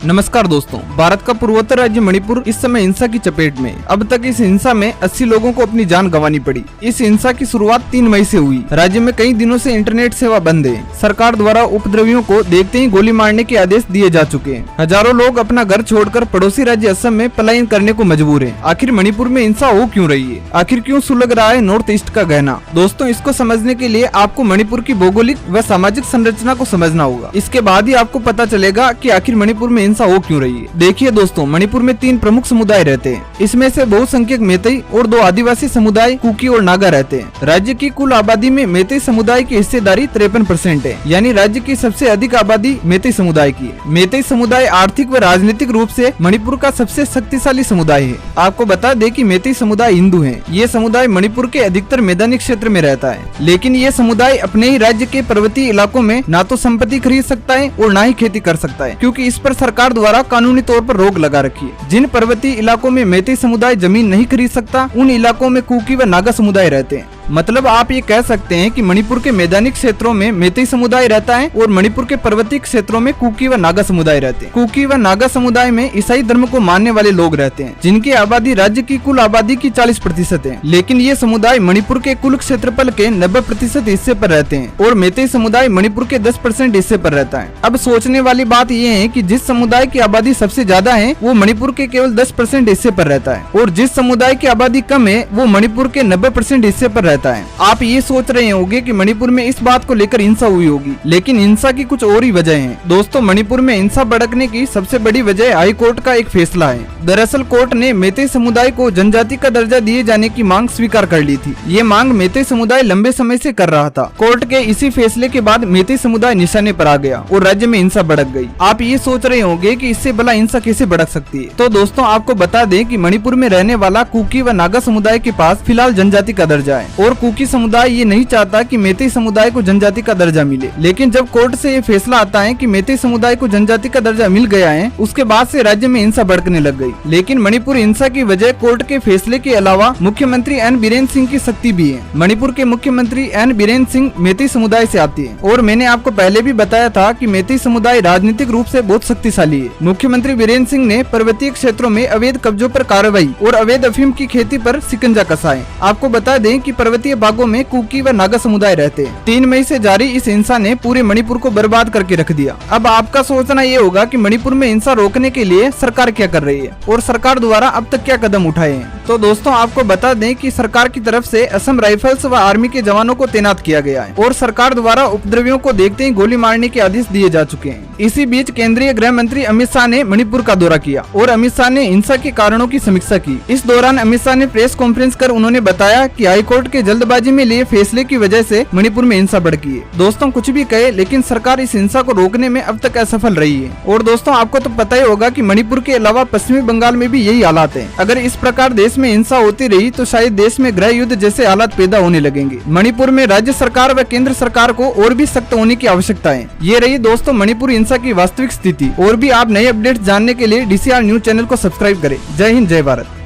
नमस्कार दोस्तों, भारत का पूर्वोत्तर राज्य मणिपुर इस समय हिंसा की चपेट में। अब तक इस हिंसा में 80 लोगों को अपनी जान गंवानी पड़ी। इस हिंसा की शुरुआत 3 मई से हुई। राज्य में कई दिनों से इंटरनेट सेवा बंद है। सरकार द्वारा उपद्रवियों को देखते ही गोली मारने के आदेश दिए जा चुके हैं। हजारों लोग अपना घर छोड़कर पड़ोसी राज्य असम में पलायन करने को मजबूर है। आखिर मणिपुर में हिंसा हो क्यों रही है? आखिर क्यों सुलग रहा है नॉर्थ ईस्ट का गहना? दोस्तों, इसको समझने के लिए आपको मणिपुर की भौगोलिक व सामाजिक संरचना को समझना होगा। इसके बाद ही आपको पता चलेगा कि आखिर मणिपुर में हिंसा हो क्यों रही है। देखिए दोस्तों, मणिपुर में 3 प्रमुख समुदाय रहते हैं। इसमें से बहुसंख्यक मैतेई और 2 आदिवासी समुदाय कुकी और नागा रहते हैं। राज्य की कुल आबादी में मैतेई समुदाय की हिस्सेदारी 53% है, यानी राज्य की सबसे अधिक आबादी मैतेई समुदाय की है। मैतेई समुदाय आर्थिक व राजनीतिक रूप से मणिपुर का सबसे शक्तिशाली समुदाय है। आपको बता दें कि मैतेई समुदाय हिंदू है। ये समुदाय मणिपुर के अधिकतर मैदानी क्षेत्र में रहता है, लेकिन ये समुदाय अपने ही राज्य के पर्वतीय इलाकों में ना तो संपत्ति खरीद सकता है और ना ही खेती कर सकता है, क्योंकि इस पर सरकार द्वारा कानूनी तौर पर रोक लगा रखी है। जिन पर्वतीय इलाकों में मैतेई समुदाय जमीन नहीं खरीद सकता, उन इलाकों में कुकी व नागा समुदाय रहते हैं। मतलब आप ये कह सकते हैं कि मणिपुर के मैदानी क्षेत्रों में मैतेई समुदाय रहता है और मणिपुर के पर्वतीय क्षेत्रों में कुकी व नागा समुदाय रहते हैं। कुकी व नागा समुदाय में ईसाई धर्म को मानने वाले लोग रहते हैं, जिनकी आबादी राज्य की कुल आबादी की 40% है। लेकिन ये समुदाय मणिपुर के कुल क्षेत्रफल के 90% हिस्से पर रहते हैं और मैतेई समुदाय मणिपुर के 10% हिस्से पर रहता है। अब सोचने वाली बात यह है कि जिस समुदाय की आबादी सबसे ज्यादा है वो मणिपुर के केवल 10% हिस्से पर रहता है, और जिस समुदाय की आबादी कम है वो मणिपुर के 90% हिस्से पर रहता है। आप ये सोच रहे होंगे कि मणिपुर में इस बात को लेकर हिंसा हुई होगी, लेकिन हिंसा की कुछ और ही वजह है। दोस्तों, मणिपुर में हिंसा भड़कने की सबसे बड़ी वजह हाई कोर्ट का एक फैसला है। दरअसल कोर्ट ने मैतेई समुदाय को जनजाति का दर्जा दिए जाने की मांग स्वीकार कर ली थी। ये मांग मैतेई समुदाय लंबे समय से कर रहा था। कोर्ट के इसी फैसले के बाद मैतेई समुदाय निशाने पर आ गया और राज्य में हिंसा भड़क गई। आप ये सोच रहे होंगे कि इससे भला हिंसा कैसे भड़क सकती है? तो दोस्तों, आपको बता दें कि मणिपुर में रहने वाला कुकी व नागा समुदाय के पास फिलहाल जनजाति का दर्जा है और कुकी समुदाय ये नहीं चाहता कि मैतेई समुदाय को जनजाति का दर्जा मिले। लेकिन जब कोर्ट से ये फैसला आता है कि मैतेई समुदाय को जनजाति का दर्जा मिल गया है, उसके बाद से राज्य में हिंसा भड़कने लग गई। लेकिन मणिपुर हिंसा की वजह कोर्ट के फैसले के अलावा मुख्यमंत्री एन बीरेन सिंह की शक्ति भी है। मणिपुर के मुख्यमंत्री एन बीरेन सिंह मैतेई समुदाय से आती है और मैंने आपको पहले भी बताया था कि मैतेई समुदाय राजनीतिक रूप से बहुत शक्तिशाली है। मुख्यमंत्री बीरेन सिंह ने पर्वतीय क्षेत्रों में अवैध कब्जों पर कार्रवाई और अवैध अफीम की खेती पर शिकंजा कसा है। आपको बता दें कि पर्वतीय भागों में कुकी व नागा समुदाय रहते हैं। 3 मई से जारी इस हिंसा ने पूरे मणिपुर को बर्बाद करके रख दिया। अब आपका सोचना ये होगा कि मणिपुर में हिंसा रोकने के लिए सरकार क्या कर रही है और सरकार द्वारा अब तक क्या कदम उठाए हैं। तो दोस्तों, आपको बता दें कि सरकार की तरफ से असम राइफल्स व आर्मी के जवानों को तैनात किया गया है और सरकार द्वारा उपद्रवियों को देखते ही गोली मारने के आदेश दिए जा चुके हैं। इसी बीच केंद्रीय गृह मंत्री अमित शाह ने मणिपुर का दौरा किया और अमित शाह ने हिंसा के कारणों की समीक्षा की। इस दौरान अमित शाह ने प्रेस कॉन्फ्रेंस कर उन्होंने बताया कि हाईकोर्ट के जल्दबाजी में लिए फैसले की वजह से मणिपुर में हिंसा भड़की है। दोस्तों, कुछ भी कहे, लेकिन सरकार इस हिंसा को रोकने में अब तक असफल रही है। और दोस्तों, आपको तो पता ही होगा कि मणिपुर के अलावा पश्चिमी बंगाल में भी यही हालात है। अगर इस प्रकार देश में हिंसा होती रही तो शायद देश में गृह युद्ध जैसे हालात पैदा होने लगेंगे। मणिपुर में राज्य सरकार व केंद्र सरकार को और भी सख्त होने की आवश्यकता है। ये रही दोस्तों मणिपुर हिंसा की वास्तविक स्थिति। और भी आप नए अपडेट्स जानने के लिए DCR न्यूज चैनल को सब्सक्राइब करें। जय हिंद, जय भारत।